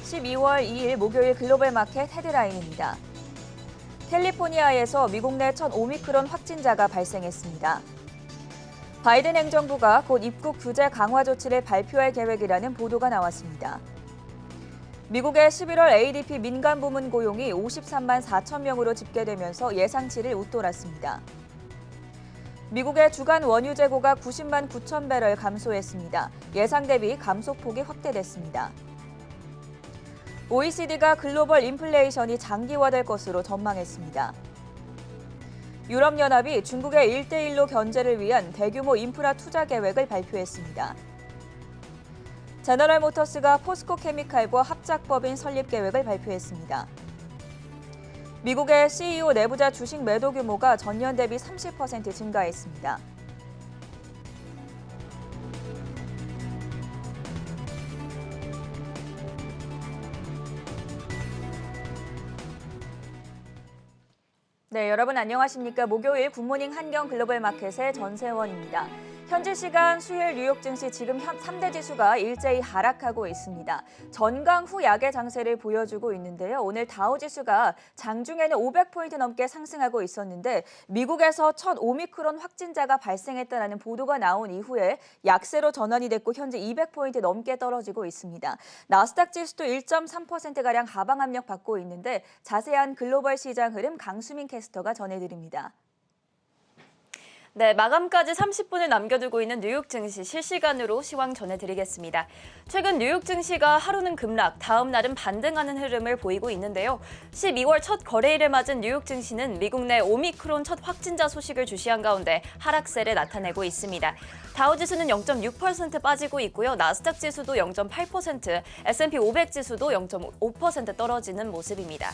12월 2일 목요일 글로벌 마켓 헤드라인입니다. 캘리포니아에서 미국 내 첫 오미크론 확진자가 발생했습니다. 바이든 행정부가 곧 입국 규제 강화 조치를 발표할 계획이라는 보도가 나왔습니다. 미국의 11월 ADP 민간 부문 고용이 53만 4천 명으로 집계되면서 예상치를 웃돌았습니다. 미국의 주간 원유 재고가 90만 9천 배럴 감소했습니다. 예상 대비 감소폭이 확대됐습니다. OECD가 글로벌 인플레이션이 장기화될 것으로 전망했습니다. 유럽연합이 중국의 1대1로 견제를 위한 대규모 인프라 투자 계획을 발표했습니다. 제너럴모터스가 포스코 케미칼과 합작법인 설립 계획을 발표했습니다. 미국의 CEO 내부자 주식 매도 규모가 전년 대비 30% 증가했습니다. 네, 여러분 안녕하십니까? 목요일 굿모닝 한경 글로벌 마켓의 전세원입니다. 현지 시간 수요일 뉴욕 증시 지금 3대 지수가 일제히 하락하고 있습니다. 전강 후 약의 장세를 보여주고 있는데요. 오늘 다우지수가 장중에는 500포인트 넘게 상승하고 있었는데 미국에서 첫 오미크론 확진자가 발생했다는 보도가 나온 이후에 약세로 전환이 됐고 현재 200포인트 넘게 떨어지고 있습니다. 나스닥 지수도 1.3%가량 하방 압력 받고 있는데 자세한 글로벌 시장 흐름 강수민 캐스터가 전해드립니다. 네, 마감까지 30분을 남겨두고 있는 뉴욕 증시 실시간으로 시황 전해드리겠습니다. 최근 뉴욕 증시가 하루는 급락, 다음 날은 반등하는 흐름을 보이고 있는데요. 12월 첫 거래일을 맞은 뉴욕 증시는 미국 내 오미크론 첫 확진자 소식을 주시한 가운데 하락세를 나타내고 있습니다. 다우지수는 0.6% 빠지고 있고요. 나스닥 지수도 0.8%, S&P 500 지수도 0.5% 떨어지는 모습입니다.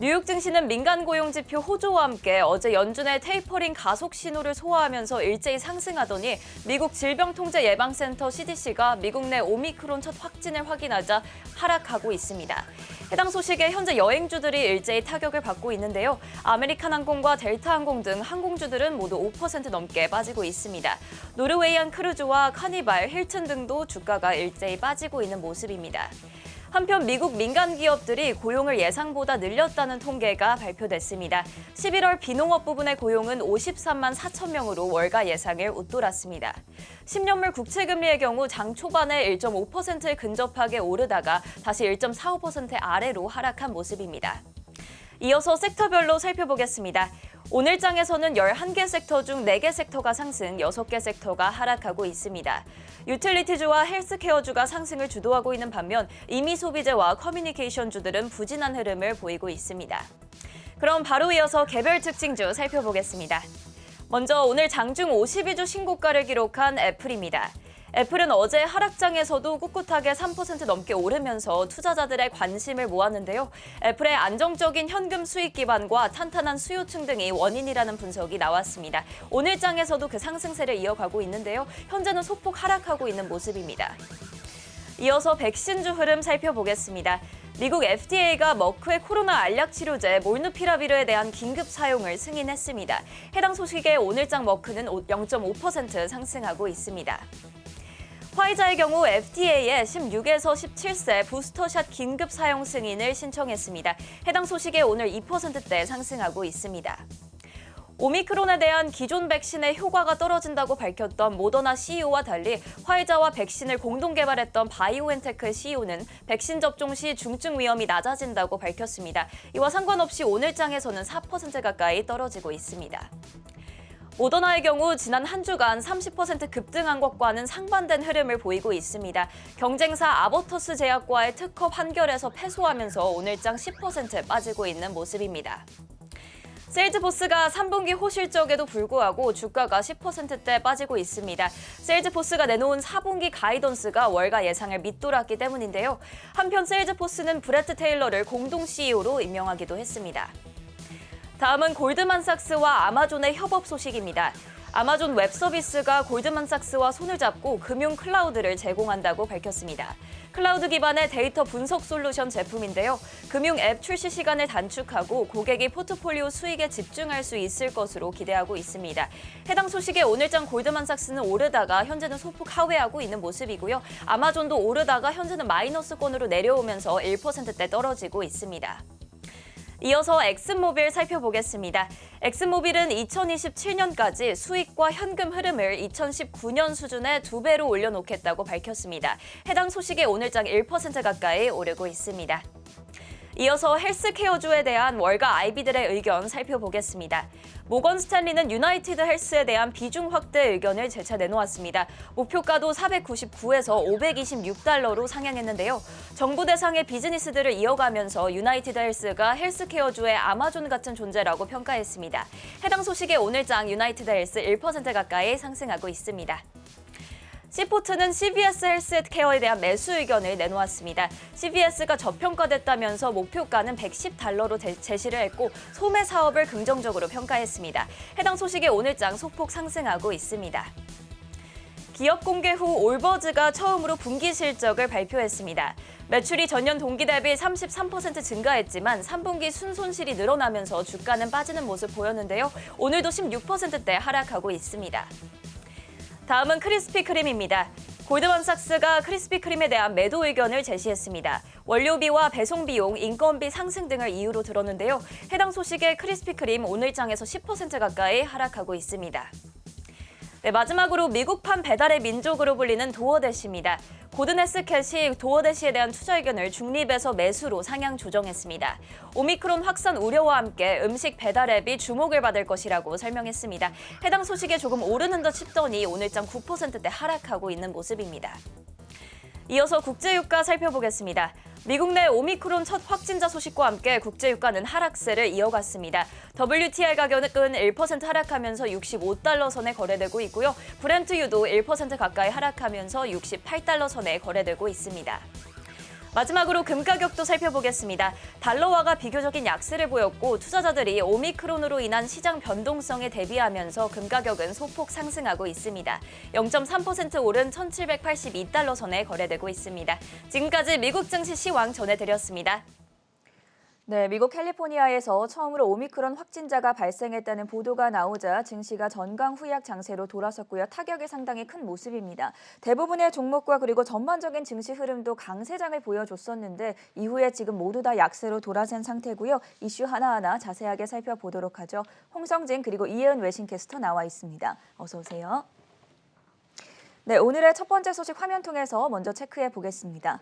뉴욕 증시는 민간 고용 지표 호조와 함께 어제 연준의 테이퍼링 가속 신호를 소화하면서 일제히 상승하더니 미국 질병통제예방센터 CDC가 미국 내 오미크론 첫 확진을 확인하자 하락하고 있습니다. 해당 소식에 현재 여행주들이 일제히 타격을 받고 있는데요. 아메리칸 항공과 델타 항공 등 항공주들은 모두 5% 넘게 빠지고 있습니다. 노르웨이안 크루즈와 카니발, 힐튼 등도 주가가 일제히 빠지고 있는 모습입니다. 한편 미국 민간 기업들이 고용을 예상보다 늘렸다는 통계가 발표됐습니다. 11월 비농업 부분의 고용은 53만 4천 명으로 월가 예상을 웃돌았습니다. 10년물 국채금리의 경우 장 초반에 1.5%에 근접하게 오르다가 다시 1.45% 아래로 하락한 모습입니다. 이어서 섹터별로 살펴보겠습니다. 오늘 장에서는 11개 섹터 중 4개 섹터가 상승, 6개 섹터가 하락하고 있습니다. 유틸리티주와 헬스케어주가 상승을 주도하고 있는 반면 임의 소비재와 커뮤니케이션주들은 부진한 흐름을 보이고 있습니다. 그럼 바로 이어서 개별 특징주 살펴보겠습니다. 먼저 오늘 장중 52주 신고가를 기록한 애플입니다. 애플은 어제 하락장에서도 꿋꿋하게 3% 넘게 오르면서 투자자들의 관심을 모았는데요. 애플의 안정적인 현금 수익 기반과 탄탄한 수요층 등이 원인이라는 분석이 나왔습니다. 오늘 장에서도 그 상승세를 이어가고 있는데요. 현재는 소폭 하락하고 있는 모습입니다. 이어서 백신주 흐름 살펴보겠습니다. 미국 FDA가 머크의 코로나 알약 치료제 몰누피라비르에 대한 긴급 사용을 승인했습니다. 해당 소식에 오늘장 머크는 0.5% 상승하고 있습니다. 화이자의 경우 FDA에 16에서 17세 부스터샷 긴급 사용 승인을 신청했습니다. 해당 소식에 오늘 2%대 상승하고 있습니다. 오미크론에 대한 기존 백신의 효과가 떨어진다고 밝혔던 모더나 CEO와 달리 화이자와 백신을 공동 개발했던 바이오엔테크 CEO는 백신 접종 시 중증 위험이 낮아진다고 밝혔습니다. 이와 상관없이 오늘 장에서는 4% 가까이 떨어지고 있습니다. 모더나의 경우 지난 한 주간 30% 급등한 것과는 상반된 흐름을 보이고 있습니다. 경쟁사 아버터스 제약과의 특허 판결에서 패소하면서 오늘장 10% 빠지고 있는 모습입니다. 세일즈포스가 3분기 호실적에도 불구하고 주가가 10%대 빠지고 있습니다. 세일즈포스가 내놓은 4분기 가이던스가 월가 예상을 밑돌았기 때문인데요. 한편 세일즈포스는 브래트 테일러를 공동 CEO로 임명하기도 했습니다. 다음은 골드만삭스와 아마존의 협업 소식입니다. 아마존 웹 서비스가 골드만삭스와 손을 잡고 금융 클라우드를 제공한다고 밝혔습니다. 클라우드 기반의 데이터 분석 솔루션 제품인데요. 금융 앱 출시 시간을 단축하고 고객이 포트폴리오 수익에 집중할 수 있을 것으로 기대하고 있습니다. 해당 소식에 오늘장 골드만삭스는 오르다가 현재는 소폭 하회하고 있는 모습이고요. 아마존도 오르다가 현재는 마이너스권으로 내려오면서 1%대 떨어지고 있습니다. 이어서 엑슨모빌 살펴보겠습니다. 엑슨모빌은 2027년까지 수익과 현금 흐름을 2019년 수준의 2배로 올려놓겠다고 밝혔습니다. 해당 소식에 오늘장 1% 가까이 오르고 있습니다. 이어서 헬스케어주에 대한 월가 IB들의 의견 살펴보겠습니다. 모건 스탠리는 유나이티드 헬스에 대한 비중 확대 의견을 재차 내놓았습니다. 목표가도 499에서 526달러로 상향했는데요. 정부 대상의 비즈니스들을 이어가면서 유나이티드 헬스가 헬스케어주의 아마존 같은 존재라고 평가했습니다. 해당 소식에 오늘장 유나이티드 헬스 1% 가까이 상승하고 있습니다. 시포트는 CVS 헬스케어에 대한 매수 의견을 내놓았습니다. CVS가 저평가됐다면서 목표가는 110달러로 제시를 했고 소매 사업을 긍정적으로 평가했습니다. 해당 소식에 오늘장 소폭 상승하고 있습니다. 기업 공개 후 올버즈가 처음으로 분기 실적을 발표했습니다. 매출이 전년 동기 대비 33% 증가했지만 3분기 순손실이 늘어나면서 주가는 빠지는 모습 보였는데요. 오늘도 16%대 하락하고 있습니다. 다음은 크리스피 크림입니다. 골드만삭스가 크리스피 크림에 대한 매도 의견을 제시했습니다. 원료비와 배송비용, 인건비 상승 등을 이유로 들었는데요. 해당 소식에 크리스피 크림 오늘장에서 10% 가까이 하락하고 있습니다. 네, 마지막으로 미국판 배달의 민족으로 불리는 도어대시입니다. 고든에스캣이 도어대시에 대한 투자 의견을 중립에서 매수로 상향 조정했습니다. 오미크론 확산 우려와 함께 음식 배달 앱이 주목을 받을 것이라고 설명했습니다. 해당 소식에 조금 오르는 듯 싶더니 오늘장 9%대 하락하고 있는 모습입니다. 이어서 국제유가 살펴보겠습니다. 미국 내 오미크론 첫 확진자 소식과 함께 국제유가는 하락세를 이어갔습니다. WTI 가격은 1% 하락하면서 65달러 선에 거래되고 있고요. 브렌트유도 1% 가까이 하락하면서 68달러 선에 거래되고 있습니다. 마지막으로 금 가격도 살펴보겠습니다. 달러화가 비교적인 약세를 보였고 투자자들이 오미크론으로 인한 시장 변동성에 대비하면서 금 가격은 소폭 상승하고 있습니다. 0.3% 오른 1,782달러 선에 거래되고 있습니다. 지금까지 미국 증시 시황 전해드렸습니다. 네, 미국 캘리포니아에서 처음으로 오미크론 확진자가 발생했다는 보도가 나오자 증시가 전강 후약 장세로 돌아섰고요. 타격이 상당히 큰 모습입니다. 대부분의 종목과 그리고 전반적인 증시 흐름도 강세장을 보여줬었는데 이후에 지금 모두 다 약세로 돌아선 상태고요. 이슈 하나하나 자세하게 살펴보도록 하죠. 홍성진 그리고 이혜은 외신캐스터 나와 있습니다. 어서 오세요. 네, 오늘의 첫 번째 소식 화면 통해서 먼저 체크해 보겠습니다.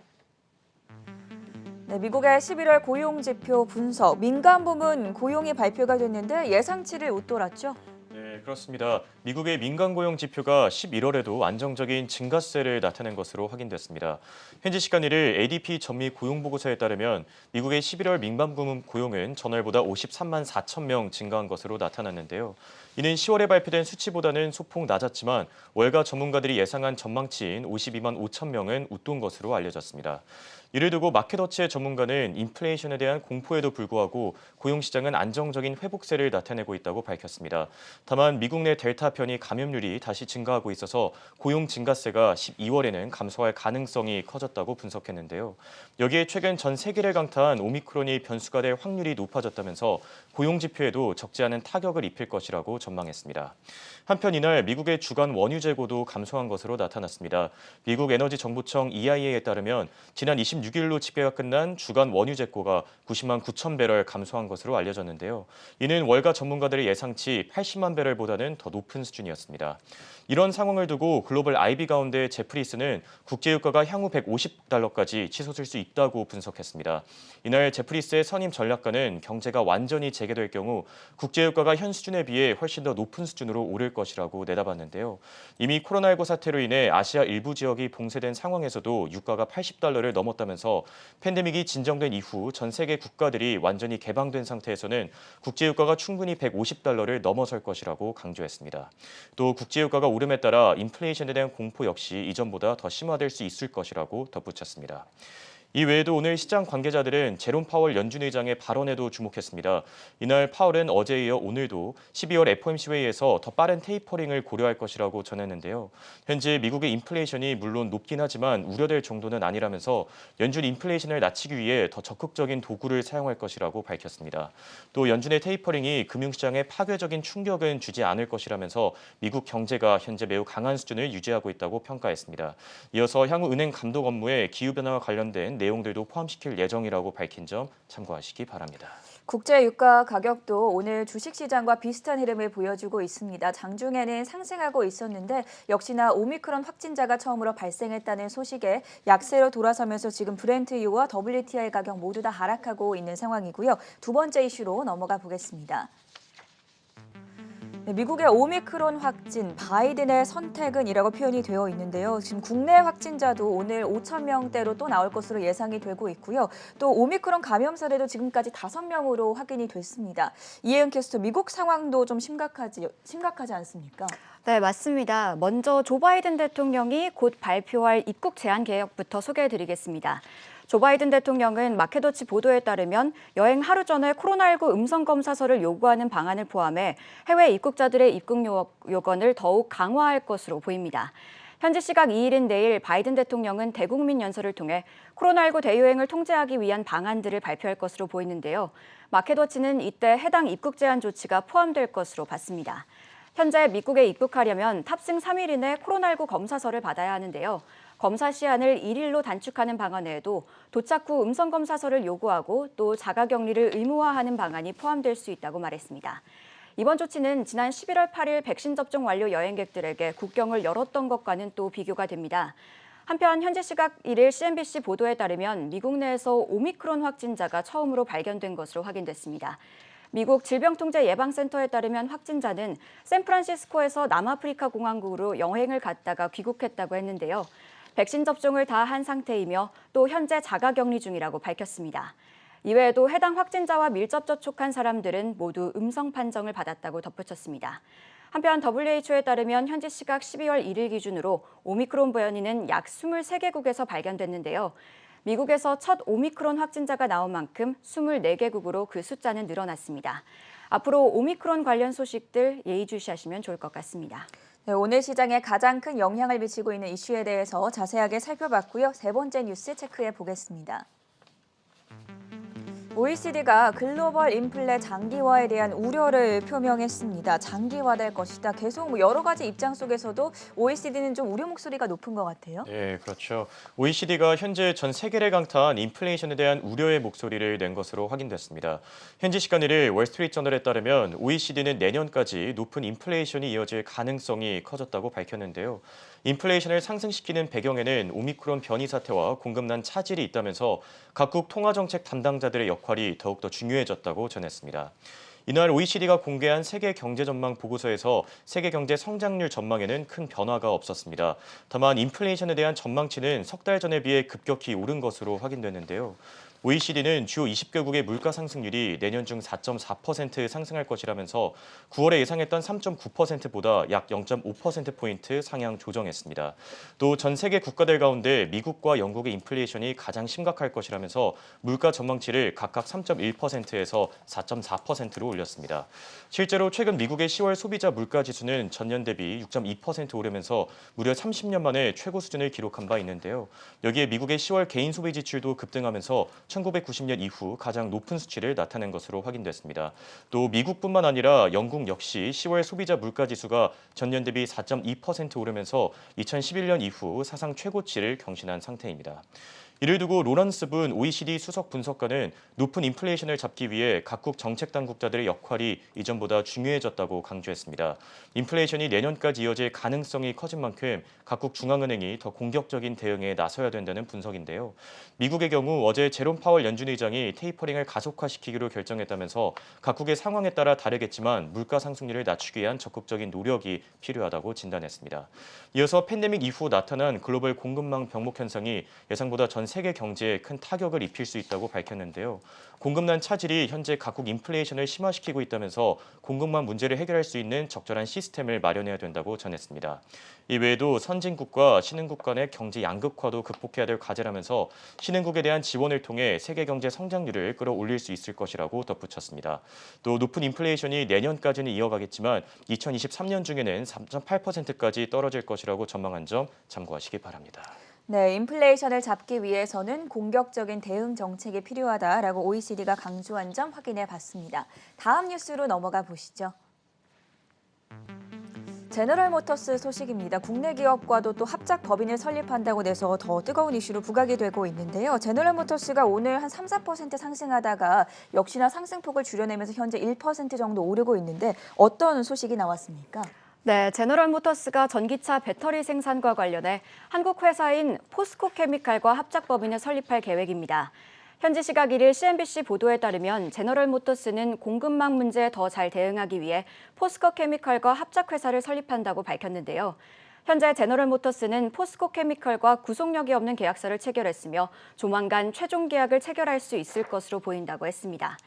네, 미국의 11월 고용지표 분석, 민간 부문 고용이 발표가 됐는데 예상치를 웃돌았죠? 네, 그렇습니다. 미국의 민간 고용 지표가 11월에도 안정적인 증가세를 나타낸 것으로 확인됐습니다. 현지 시간 1일 ADP 전미 고용보고서에 따르면 미국의 11월 민간 부문 고용은 전월보다 53만 4천 명 증가한 것으로 나타났는데요. 이는 10월에 발표된 수치보다는 소폭 낮았지만 월가 전문가들이 예상한 전망치인 52만 5천 명은 웃돈 것으로 알려졌습니다. 이를 두고 마켓워치의 전문가는 인플레이션에 대한 공포에도 불구하고 고용시장은 안정적인 회복세를 나타내고 있다고 밝혔습니다. 다만 미국 내 델타 변이 감염률이 다시 증가하고 있어서 고용 증가세가 12월에는 감소할 가능성이 커졌다고 분석했는데요. 여기에 최근 전 세계를 강타한 오미크론이 변수가 될 확률이 높아졌다면서 고용 지표에도 적지 않은 타격을 입힐 것이라고 전망했습니다. 한편 이날 미국의 주간 원유 재고도 감소한 것으로 나타났습니다. 미국 에너지 정보청 EIA에 따르면 지난 26일로 집계가 끝난 주간 원유 재고가 90만 9천 배럴 감소한 것으로 알려졌는데요. 이는 월가 전문가들의 예상치 80만 배럴보다는 더 높은 수준이었습니다. 이런 상황을 두고 글로벌 IB 가운데 제프리스는 국제유가가 향후 150달러까지 치솟을 수 있다고 분석했습니다. 이날 제프리스의 선임 전략가는 경제가 완전히 재개될 경우 국제유가가 현 수준에 비해 훨씬 더 높은 수준으로 오를 것이라고 내다봤는데요. 이미 코로나19 사태로 인해 아시아 일부 지역이 봉쇄된 상황에서도 유가가 80달러를 넘었다면서 팬데믹이 진정된 이후 전 세계 국가들이 완전히 개방된 상태에서는 국제유가가 충분히 150달러를 넘어설 것이라고 강조했습니다. 또 국제유가가 오름에 따라 인플레이션에 대한 공포 역시 이전보다 더 심화될 수 있을 것이라고 덧붙였습니다. 이 외에도 오늘 시장 관계자들은 제롬 파월 연준 의장의 발언에도 주목했습니다. 이날 파월은 어제에 이어 오늘도 12월 FOMC 회의에서 더 빠른 테이퍼링을 고려할 것이라고 전했는데요. 현재 미국의 인플레이션이 물론 높긴 하지만 우려될 정도는 아니라면서 연준 인플레이션을 낮추기 위해 더 적극적인 도구를 사용할 것이라고 밝혔습니다. 또 연준의 테이퍼링이 금융시장에 파괴적인 충격은 주지 않을 것이라면서 미국 경제가 현재 매우 강한 수준을 유지하고 있다고 평가했습니다. 이어서 향후 은행 감독 업무에 기후변화와 관련된 내용들도 포함시킬 예정이라고 밝힌 점 참고하시기 바랍니다. 국제 유가 가격도 오늘 주식시장과 비슷한 흐름을 보여주고 있습니다. 장중에는 상승하고 있었는데 역시나 오미크론 확진자가 처음으로 발생했다는 소식에 약세로 돌아서면서 지금 브렌트유와 WTI 가격 모두 다 하락하고 있는 상황이고요. 두 번째 이슈로 넘어가 보겠습니다. 미국의 오미크론 확진, 바이든의 선택은 이라고 표현이 되어 있는데요. 지금 국내 확진자도 오늘 5천 명대로 또 나올 것으로 예상이 되고 있고요. 또 오미크론 감염 사례도 지금까지 5명으로 확인이 됐습니다. 이혜은 캐스터, 미국 상황도 좀 심각하지 않습니까? 네, 맞습니다. 먼저 조 바이든 대통령이 곧 발표할 입국 제한 계획부터 소개해드리겠습니다. 조 바이든 대통령은 마켓워치 보도에 따르면 여행 하루 전에 코로나19 음성검사서를 요구하는 방안을 포함해 해외 입국자들의 입국 요건을 더욱 강화할 것으로 보입니다. 현지 시각 2일인 내일 바이든 대통령은 대국민 연설을 통해 코로나19 대유행을 통제하기 위한 방안들을 발표할 것으로 보이는데요. 마켓워치는 이때 해당 입국 제한 조치가 포함될 것으로 봤습니다. 현재 미국에 입국하려면 탑승 3일 이내 코로나19 검사서를 받아야 하는데요. 검사 시한을 1일로 단축하는 방안 외에도 도착 후 음성검사서를 요구하고 또 자가격리를 의무화하는 방안이 포함될 수 있다고 말했습니다. 이번 조치는 지난 11월 8일 백신 접종 완료 여행객들에게 국경을 열었던 것과는 또 비교가 됩니다. 한편 현지 시각 1일 CNBC 보도에 따르면 미국 내에서 오미크론 확진자가 처음으로 발견된 것으로 확인됐습니다. 미국 질병통제예방센터에 따르면 확진자는 샌프란시스코에서 남아프리카 공화국으로 여행을 갔다가 귀국했다고 했는데요. 백신 접종을 다 한 상태이며 또 현재 자가격리 중이라고 밝혔습니다. 이외에도 해당 확진자와 밀접 접촉한 사람들은 모두 음성 판정을 받았다고 덧붙였습니다. 한편 WHO에 따르면 현지 시각 12월 1일 기준으로 오미크론 변이는 약 23개국에서 발견됐는데요. 미국에서 첫 오미크론 확진자가 나온 만큼 24개국으로 그 숫자는 늘어났습니다. 앞으로 오미크론 관련 소식들 예의주시하시면 좋을 것 같습니다. 네, 오늘 시장에 가장 큰 영향을 미치고 있는 이슈에 대해서 자세하게 살펴봤고요. 세 번째 뉴스 체크해 보겠습니다. OECD가 글로벌 인플레 장기화에 대한 우려를 표명했습니다. 장기화될 것이다. 계속 여러 가지 입장 속에서도 OECD는 좀 우려 목소리가 높은 것 같아요. 네, 그렇죠. OECD가 현재 전 세계를 강타한 인플레이션에 대한 우려의 목소리를 낸 것으로 확인됐습니다. 현지 시간 1일 월스트리트저널에 따르면 OECD는 내년까지 높은 인플레이션이 이어질 가능성이 커졌다고 밝혔는데요. 인플레이션을 상승시키는 배경에는 오미크론 변이 사태와 공급난 차질이 있다면서 각국 통화정책 담당자들의 역할이 더욱더 중요해졌다고 전했습니다. 이날 OECD가 공개한 세계 경제 전망 보고서에서 세계 경제 성장률 전망에는 큰 변화가 없었습니다. 다만 인플레이션에 대한 전망치는 석 달 전에 비해 급격히 오른 것으로 확인됐는데요. OECD는 주요 20개국의 물가 상승률이 내년 중 4.4% 상승할 것이라면서 9월에 예상했던 3.9%보다 약 0.5%포인트 상향 조정했습니다. 또 전 세계 국가들 가운데 미국과 영국의 인플레이션이 가장 심각할 것이라면서 물가 전망치를 각각 3.1%에서 4.4%로 올렸습니다. 실제로 최근 미국의 10월 소비자 물가 지수는 전년 대비 6.2% 오르면서 무려 30년 만에 최고 수준을 기록한 바 있는데요. 여기에 미국의 10월 개인 소비 지출도 급등하면서 1990년 이후 가장 높은 수치를 나타낸 것으로 확인됐습니다. 또 미국뿐만 아니라 영국 역시 10월 소비자 물가 지수가 전년 대비 4.2% 오르면서 2011년 이후 사상 최고치를 경신한 상태입니다. 이를 두고 로런스 분 OECD 수석 분석가는 높은 인플레이션을 잡기 위해 각국 정책 당국자들의 역할이 이전보다 중요해졌다고 강조했습니다. 인플레이션이 내년까지 이어질 가능성이 커진 만큼 각국 중앙은행이 더 공격적인 대응에 나서야 된다는 분석인데요. 미국의 경우 어제 제롬 파월 연준 의장이 테이퍼링을 가속화시키기로 결정했다면서 각국의 상황에 따라 다르겠지만 물가 상승률을 낮추기 위한 적극적인 노력이 필요하다고 진단했습니다. 이어서 팬데믹 이후 나타난 글로벌 공급망 병목 현상이 예상보다 전 세계 경제에 큰 타격을 입힐 수 있다고 밝혔는데요. 공급난 차질이 현재 각국 인플레이션을 심화시키고 있다면서 공급망 문제를 해결할 수 있는 적절한 시스템을 마련해야 된다고 전했습니다. 이외에도 선진국과 신흥국 간의 경제 양극화도 극복해야 될 과제라면서 신흥국에 대한 지원을 통해 세계 경제 성장률을 끌어올릴 수 있을 것이라고 덧붙였습니다. 또 높은 인플레이션이 내년까지는 이어가겠지만 2023년 중에는 3.8%까지 떨어질 것이라고 전망한 점 참고하시기 바랍니다. 네, 인플레이션을 잡기 위해서는 공격적인 대응 정책이 필요하다라고 OECD가 강조한 점 확인해 봤습니다. 다음 뉴스로 넘어가 보시죠. 제너럴모터스 소식입니다. 국내 기업과도 또 합작 법인을 설립한다고 돼서 더 뜨거운 이슈로 부각이 되고 있는데요. 제너럴모터스가 오늘 한 3~4% 상승하다가 역시나 상승폭을 줄여내면서 현재 1% 정도 오르고 있는데 어떤 소식이 나왔습니까? 네, 제너럴모터스가 전기차 배터리 생산과 관련해 한국 회사인 포스코케미칼과 합작법인을 설립할 계획입니다. 현지 시각 1일 CNBC 보도에 따르면 제너럴모터스는 공급망 문제에 더 잘 대응하기 위해 포스코케미칼과 합작회사를 설립한다고 밝혔는데요. 현재 제너럴모터스는 포스코케미칼과 구속력이 없는 계약서를 체결했으며 조만간 최종 계약을 체결할 수 있을 것으로 보인다고 했습니다.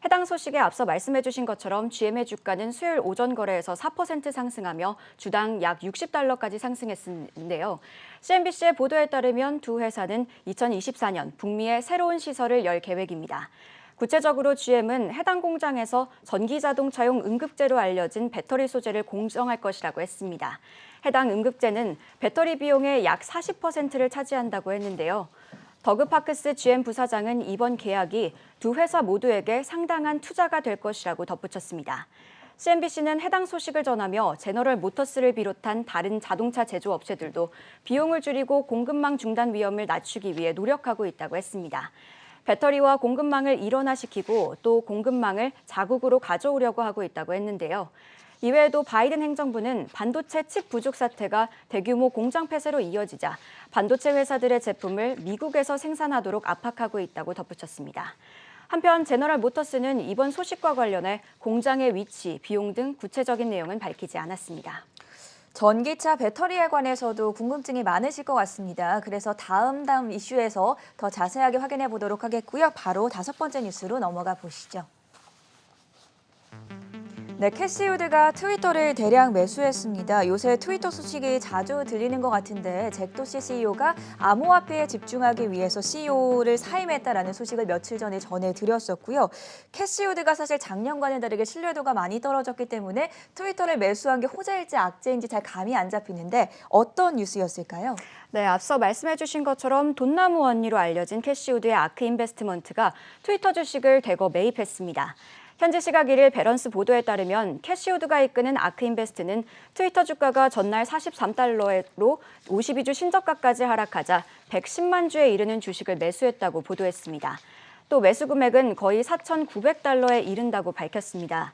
해당 소식에 앞서 말씀해 주신 것처럼 GM의 주가는 수요일 오전 거래에서 4% 상승하며 주당 약 $60까지 상승했는데요. CNBC의 보도에 따르면 두 회사는 2024년 북미에 새로운 시설을 열 계획입니다. 구체적으로 GM은 해당 공장에서 전기자동차용 응급제로 알려진 배터리 소재를 공정할 것이라고 했습니다. 해당 응급제는 배터리 비용의 약 40%를 차지한다고 했는데요. 더그파크스 GM 부사장은 이번 계약이 두 회사 모두에게 상당한 투자가 될 것이라고 덧붙였습니다. CNBC는 해당 소식을 전하며 제너럴 모터스를 비롯한 다른 자동차 제조업체들도 비용을 줄이고 공급망 중단 위험을 낮추기 위해 노력하고 있다고 했습니다. 배터리와 공급망을 일원화시키고 또 공급망을 자국으로 가져오려고 하고 있다고 했는데요. 이외에도 바이든 행정부는 반도체 칩 부족 사태가 대규모 공장 폐쇄로 이어지자 반도체 회사들의 제품을 미국에서 생산하도록 압박하고 있다고 덧붙였습니다. 한편 제너럴 모터스는 이번 소식과 관련해 공장의 위치, 비용 등 구체적인 내용은 밝히지 않았습니다. 전기차 배터리에 관해서도 궁금증이 많으실 것 같습니다. 그래서 다음 이슈에서 더 자세하게 확인해 보도록 하겠고요. 바로 5번째 뉴스로 넘어가 보시죠. 네, 캐시우드가 트위터를 대량 매수했습니다. 요새 트위터 소식이 자주 들리는 것 같은데 잭 도시 CEO가 암호화폐에 집중하기 위해서 CEO를 사임했다라는 소식을 며칠 전에 전해드렸었고요. 캐시우드가 사실 작년과는 다르게 신뢰도가 많이 떨어졌기 때문에 트위터를 매수한 게 호재일지 악재인지 잘 감이 안 잡히는데 어떤 뉴스였을까요? 네, 앞서 말씀해 주신 것처럼 돈나무 언니로 알려진 캐시우드의 아크 인베스트먼트가 트위터 주식을 대거 매입했습니다. 현지 시각 1일 배런스 보도에 따르면 캐시우드가 이끄는 아크인베스트는 트위터 주가가 전날 $43로 52주 신저가까지 하락하자 110만 주에 이르는 주식을 매수했다고 보도했습니다. 또 매수 금액은 거의 $4,900에 이른다고 밝혔습니다.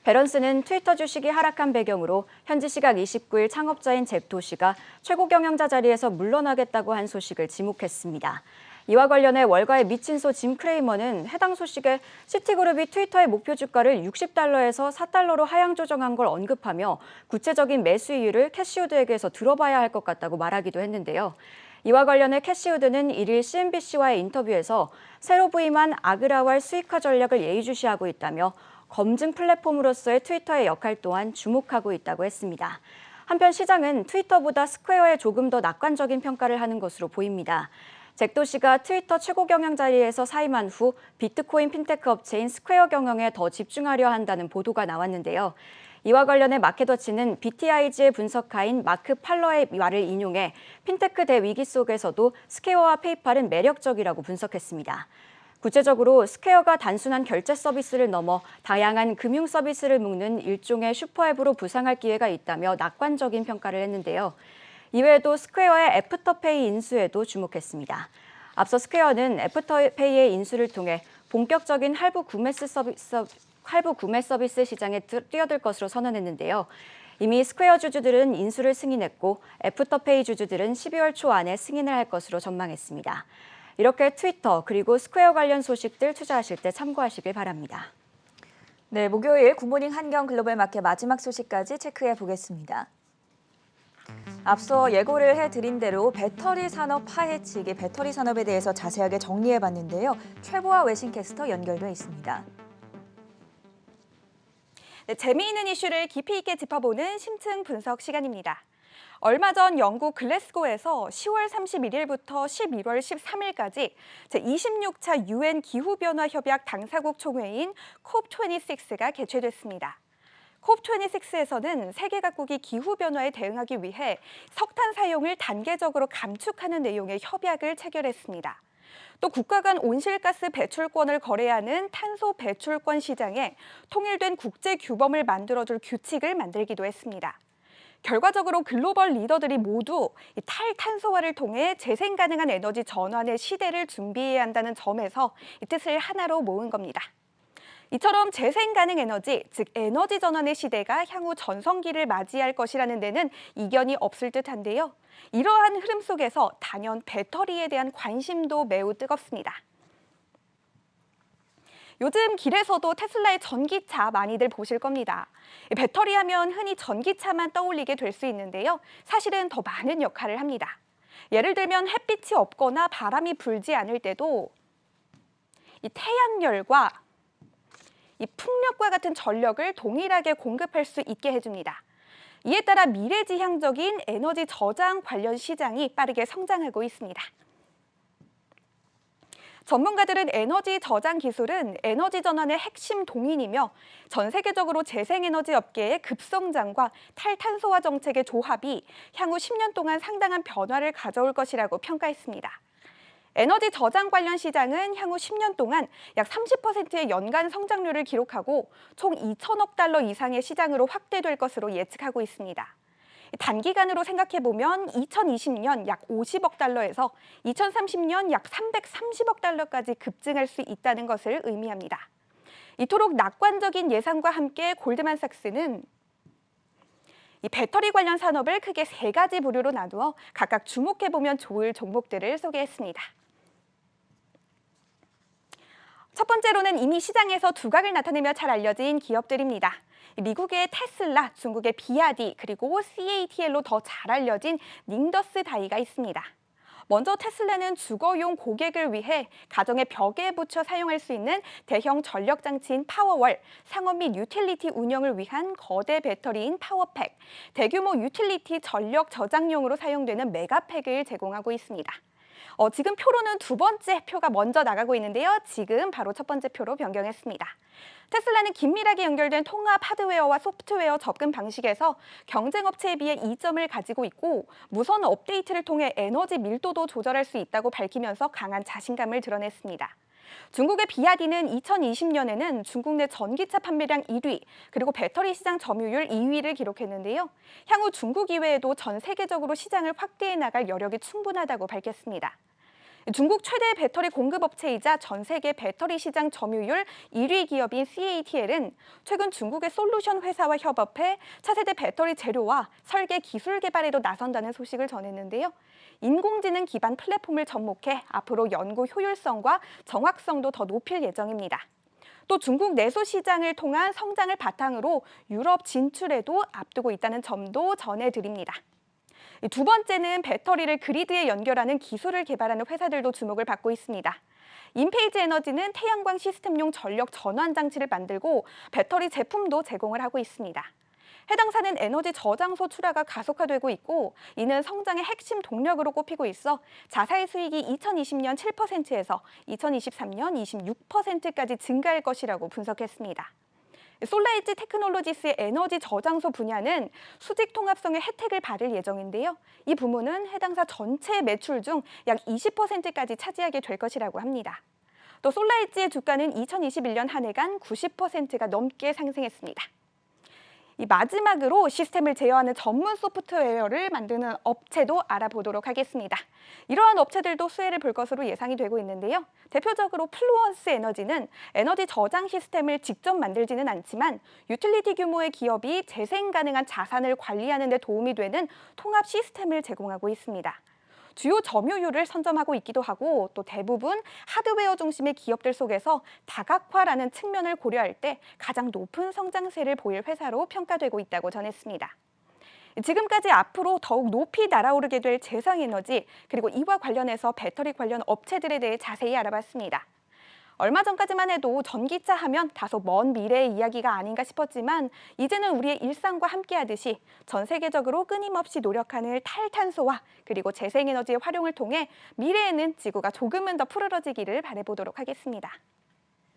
배런스는 트위터 주식이 하락한 배경으로 현지 시각 29일 창업자인 잭 도시가 최고 경영자 자리에서 물러나겠다고 한 소식을 지목했습니다. 이와 관련해 월가의 미친소 짐 크레이머는 해당 소식에 시티그룹이 트위터의 목표 주가를 $60에서 $4로 하향 조정한 걸 언급하며 구체적인 매수 이유를 캐시우드에게서 들어봐야 할 것 같다고 말하기도 했는데요. 이와 관련해 캐시우드는 1일 CNBC와의 인터뷰에서 새로 부임한 아그라왈 수익화 전략을 예의주시하고 있다며 검증 플랫폼으로서의 트위터의 역할 또한 주목하고 있다고 했습니다. 한편 시장은 트위터보다 스퀘어에 조금 더 낙관적인 평가를 하는 것으로 보입니다. 잭 도시가 트위터 최고 경영 자리에서 사임한 후 비트코인 핀테크 업체인 스퀘어 경영에 더 집중하려 한다는 보도가 나왔는데요. 이와 관련해 마켓워치는 BTIG의 분석가인 마크 팔러의 말을 인용해 핀테크 대위기 속에서도 스퀘어와 페이팔은 매력적이라고 분석했습니다. 구체적으로 스퀘어가 단순한 결제 서비스를 넘어 다양한 금융 서비스를 묶는 일종의 슈퍼앱으로 부상할 기회가 있다며 낙관적인 평가를 했는데요. 이외에도 스퀘어의 애프터페이 인수에도 주목했습니다. 앞서 스퀘어는 애프터페이의 인수를 통해 본격적인 할부 구매 서비스 시장에 뛰어들 것으로 선언했는데요. 이미 스퀘어 주주들은 인수를 승인했고 애프터페이 주주들은 12월 초 안에 승인을 할 것으로 전망했습니다. 이렇게 트위터 그리고 스퀘어 관련 소식들 투자하실 때 참고하시길 바랍니다. 네, 목요일 굿모닝 한경 글로벌 마켓 마지막 소식까지 체크해 보겠습니다. 앞서 예고를 해드린 대로 배터리 산업 파헤치기, 배터리 산업에 대해서 자세하게 정리해봤는데요. 최보아 외신캐스터 연결돼 있습니다. 네, 재미있는 이슈를 깊이 있게 짚어보는 심층 분석 시간입니다. 얼마 전 영국 글래스고에서 10월 31일부터 11월 13일까지 제26차 UN 기후변화 협약 당사국 총회인 COP26가 개최됐습니다. COP26에서는 세계 각국이 기후변화에 대응하기 위해 석탄 사용을 단계적으로 감축하는 내용의 협약을 체결했습니다. 또 국가 간 온실가스 배출권을 거래하는 탄소 배출권 시장에 통일된 국제 규범을 만들어줄 규칙을 만들기도 했습니다. 결과적으로 글로벌 리더들이 모두 탈탄소화를 통해 재생 가능한 에너지 전환의 시대를 준비해야 한다는 점에서 이 뜻을 하나로 모은 겁니다. 이처럼 재생 가능 에너지, 즉 에너지 전환의 시대가 향후 전성기를 맞이할 것이라는 데는 이견이 없을 듯한데요. 이러한 흐름 속에서 단연 배터리에 대한 관심도 매우 뜨겁습니다. 요즘 길에서도 테슬라의 전기차 많이들 보실 겁니다. 배터리 하면 흔히 전기차만 떠올리게 될 수 있는데요. 사실은 더 많은 역할을 합니다. 예를 들면 햇빛이 없거나 바람이 불지 않을 때도 이 태양열과 이 풍력과 같은 전력을 동일하게 공급할 수 있게 해줍니다. 이에 따라 미래지향적인 에너지 저장 관련 시장이 빠르게 성장하고 있습니다. 전문가들은 에너지 저장 기술은 에너지 전환의 핵심 동인이며 전 세계적으로 재생에너지 업계의 급성장과 탈탄소화 정책의 조합이 향후 10년 동안 상당한 변화를 가져올 것이라고 평가했습니다. 에너지 저장 관련 시장은 향후 10년 동안 약 30%의 연간 성장률을 기록하고 총 2천억 달러 이상의 시장으로 확대될 것으로 예측하고 있습니다. 단기간으로 생각해보면 2020년 약 50억 달러에서 2030년 약 330억 달러까지 급증할 수 있다는 것을 의미합니다. 이토록 낙관적인 예상과 함께 골드만삭스는 이 배터리 관련 산업을 크게 3가지 부류로 나누어 각각 주목해보면 좋을 종목들을 소개했습니다. 첫 번째로는 이미 시장에서 두각을 나타내며 잘 알려진 기업들입니다. 미국의 테슬라, 중국의 비아디, 그리고 CATL로 더 잘 알려진 닝더스 다이가 있습니다. 먼저 테슬라는 주거용 고객을 위해 가정의 벽에 붙여 사용할 수 있는 대형 전력장치인 파워월, 상업 및 유틸리티 운영을 위한 거대 배터리인 파워팩, 대규모 유틸리티 전력 저장용으로 사용되는 메가팩을 제공하고 있습니다. 지금 표로는 두 번째 표가 먼저 나가고 있는데요. 지금 바로 첫 번째 표로 변경했습니다. 테슬라는 긴밀하게 연결된 통합 하드웨어와 소프트웨어 접근 방식에서 경쟁업체에 비해 이점을 가지고 있고 무선 업데이트를 통해 에너지 밀도도 조절할 수 있다고 밝히면서 강한 자신감을 드러냈습니다. 중국의 비아디는 2020년에는 중국 내 전기차 판매량 1위, 그리고 배터리 시장 점유율 2위를 기록했는데요. 향후 중국 이외에도 전 세계적으로 시장을 확대해 나갈 여력이 충분하다고 밝혔습니다. 중국 최대 배터리 공급업체이자 전 세계 배터리 시장 점유율 1위 기업인 CATL은 최근 중국의 솔루션 회사와 협업해 차세대 배터리 재료와 설계 기술 개발에도 나선다는 소식을 전했는데요. 인공지능 기반 플랫폼을 접목해 앞으로 연구 효율성과 정확성도 더 높일 예정입니다. 또 중국 내수 시장을 통한 성장을 바탕으로 유럽 진출에도 앞두고 있다는 점도 전해드립니다. 두 번째는 배터리를 그리드에 연결하는 기술을 개발하는 회사들도 주목을 받고 있습니다. 인페이즈 에너지는 태양광 시스템용 전력 전환 장치를 만들고 배터리 제품도 제공을 하고 있습니다. 해당사는 에너지 저장소 출하가 가속화되고 있고 이는 성장의 핵심 동력으로 꼽히고 있어 자사의 수익이 2020년 7%에서 2023년 26%까지 증가할 것이라고 분석했습니다. 솔라엣지 테크놀로지스의 에너지 저장소 분야는 수직 통합성의 혜택을 받을 예정인데요. 이 부문은 해당사 전체 매출 중 약 20%까지 차지하게 될 것이라고 합니다. 또 솔라엣지의 주가는 2021년 한 해간 90%가 넘게 상승했습니다. 이 마지막으로 시스템을 제어하는 전문 소프트웨어를 만드는 업체도 알아보도록 하겠습니다. 이러한 업체들도 수혜를 볼 것으로 예상이 되고 있는데요. 대표적으로 플루언스 에너지는 에너지 저장 시스템을 직접 만들지는 않지만 유틸리티 규모의 기업이 재생 가능한 자산을 관리하는 데 도움이 되는 통합 시스템을 제공하고 있습니다. 주요 점유율을 선점하고 있기도 하고 또 대부분 하드웨어 중심의 기업들 속에서 다각화라는 측면을 고려할 때 가장 높은 성장세를 보일 회사로 평가되고 있다고 전했습니다. 지금까지 앞으로 더욱 높이 날아오르게 될 재생에너지, 그리고 이와 관련해서 배터리 관련 업체들에 대해 자세히 알아봤습니다. 얼마 전까지만 해도 전기차 하면 다소 먼 미래의 이야기가 아닌가 싶었지만 이제는 우리의 일상과 함께하듯이 전 세계적으로 끊임없이 노력하는 탈탄소와 그리고 재생에너지의 활용을 통해 미래에는 지구가 조금은 더 푸르러지기를 바라보도록 하겠습니다.